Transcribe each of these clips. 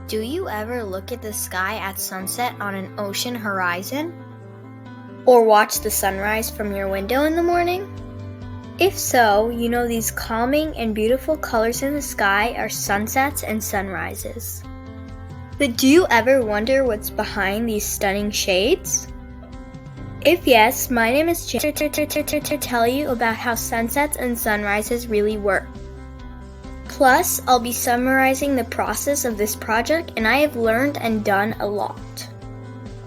Do you ever look at the sky at sunset on an ocean horizon? Or watch the sunrise from your window in the morning? If so, you know these calming and beautiful colors in the sky are sunsets and sunrises. But do you ever wonder what's behind these stunning shades? If yes, my name is Jane to tell you about how sunsets and sunrises really work. Plus, I'll be summarizing the process of this project, and I have learned and done a lot.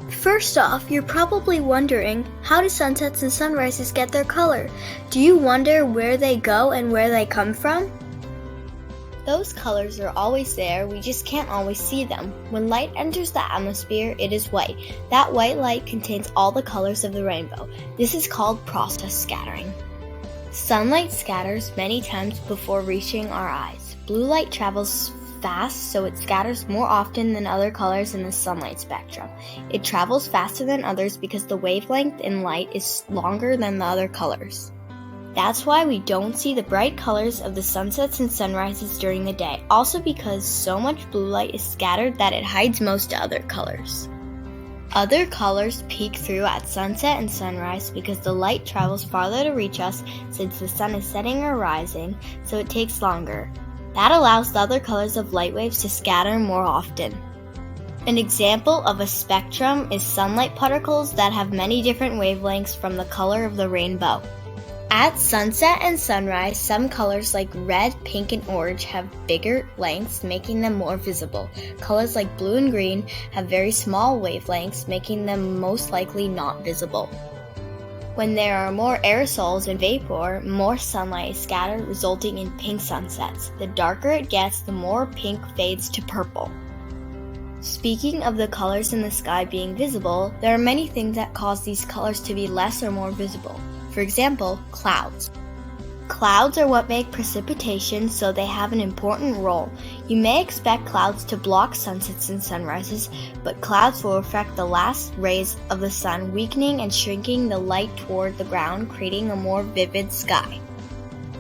First off, you're probably wondering, how do sunsets and sunrises get their color? Do you wonder where they go and where they come from? Those colors are always there, we just can't always see them. When light enters the atmosphere, it is white. That white light contains all the colors of the rainbow. This is called process scattering. Sunlight scatters many times before reaching our eyes. Blue light travels fast, so it scatters more often than other colors in the sunlight spectrum. It travels faster than others because the wavelength in light is longer than the other colors. That's why we don't see the bright colors of the sunsets and sunrises during the day, also because so much blue light is scattered that it hides most other colors. Other colors peek through at sunset and sunrise because the light travels farther to reach us since the sun is setting or rising, so it takes longer. That allows the other colors of light waves to scatter more often. An example of a spectrum is sunlight particles that have many different wavelengths from the color of the rainbow. At sunset and sunrise, some colors like red, pink, and orange have bigger lengths, making them more visible. Colors like blue and green have very small wavelengths, making them most likely not visible. When there are more aerosols and vapor, more sunlight is scattered, resulting in pink sunsets. The darker it gets, the more pink fades to purple. Speaking of the colors in the sky being visible, there are many things that cause these colors to be less or more visible. For example, clouds. Clouds are what make precipitation, so they have an important role. You may expect clouds to block sunsets and sunrises, but clouds will reflect the last rays of the sun, weakening and shrinking the light toward the ground, creating a more vivid sky.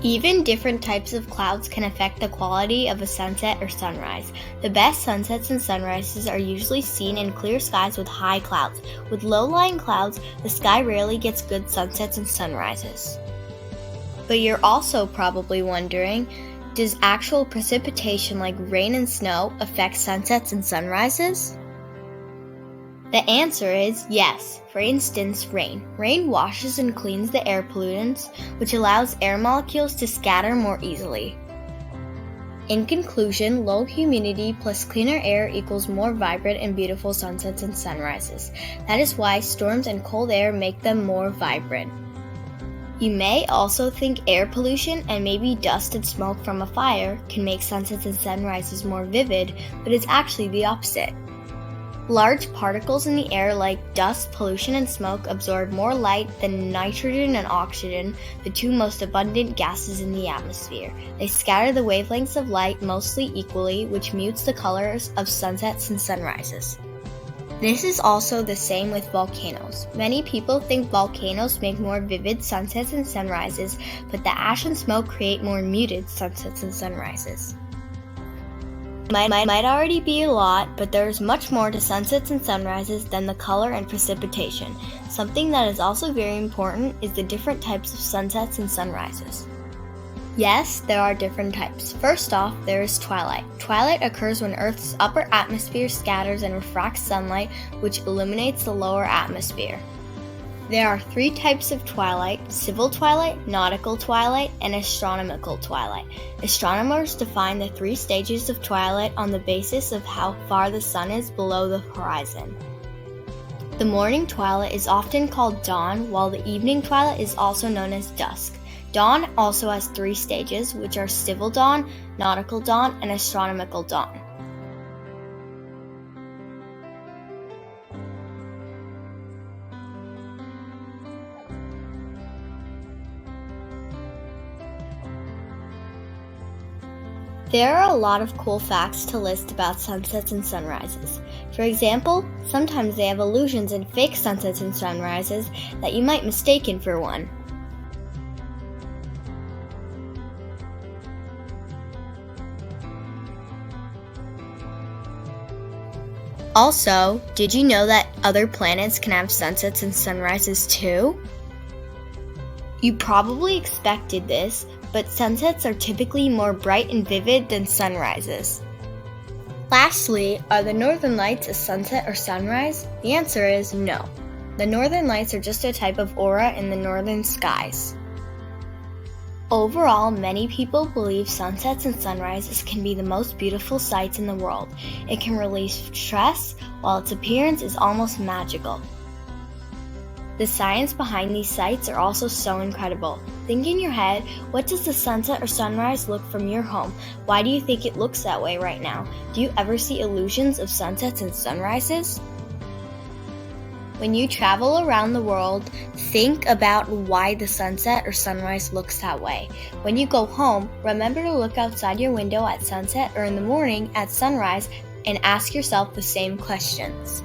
Even different types of clouds can affect the quality of a sunset or sunrise. The best sunsets and sunrises are usually seen in clear skies with high clouds. With low-lying clouds, the sky rarely gets good sunsets and sunrises. But you're also probably wondering, does actual precipitation like rain and snow affect sunsets and sunrises? The answer is yes. For instance, rain. Rain washes and cleans the air pollutants, which allows air molecules to scatter more easily. In conclusion, low humidity plus cleaner air equals more vibrant and beautiful sunsets and sunrises. That is why storms and cold air make them more vibrant. You may also think air pollution and maybe dust and smoke from a fire can make sunsets and sunrises more vivid, but it's actually the opposite. Large particles in the air like dust, pollution, and smoke absorb more light than nitrogen and oxygen, the two most abundant gases in the atmosphere. They scatter the wavelengths of light mostly equally, which mutes the colors of sunsets and sunrises. This is also the same with volcanoes. Many people think volcanoes make more vivid sunsets and sunrises, but the ash and smoke create more muted sunsets and sunrises. Might already be a lot, but there is much more to sunsets and sunrises than the color and precipitation. Something that is also very important is the different types of sunsets and sunrises. Yes, there are different types. First off, there is twilight. Twilight occurs when Earth's upper atmosphere scatters and refracts sunlight, which illuminates the lower atmosphere. There are three types of twilight: civil twilight, nautical twilight, and astronomical twilight. Astronomers define the three stages of twilight on the basis of how far the sun is below the horizon. The morning twilight is often called dawn, while the evening twilight is also known as dusk. Dawn also has three stages, which are civil dawn, nautical dawn, and astronomical dawn. There are a lot of cool facts to list about sunsets and sunrises. For example, sometimes they have illusions and fake sunsets and sunrises that you might mistake for one. Also, did you know that other planets can have sunsets and sunrises too? You probably expected this, but sunsets are typically more bright and vivid than sunrises. Lastly, are the northern lights a sunset or sunrise? The answer is no. The northern lights are just a type of aura in the northern skies. Overall, many people believe sunsets and sunrises can be the most beautiful sights in the world. It can relieve stress, while its appearance is almost magical. The science behind these sights are also so incredible. Think in your head, what does the sunset or sunrise look from your home? Why do you think it looks that way right now? Do you ever see illusions of sunsets and sunrises? When you travel around the world, think about why the sunset or sunrise looks that way. When you go home, remember to look outside your window at sunset or in the morning at sunrise and ask yourself the same questions.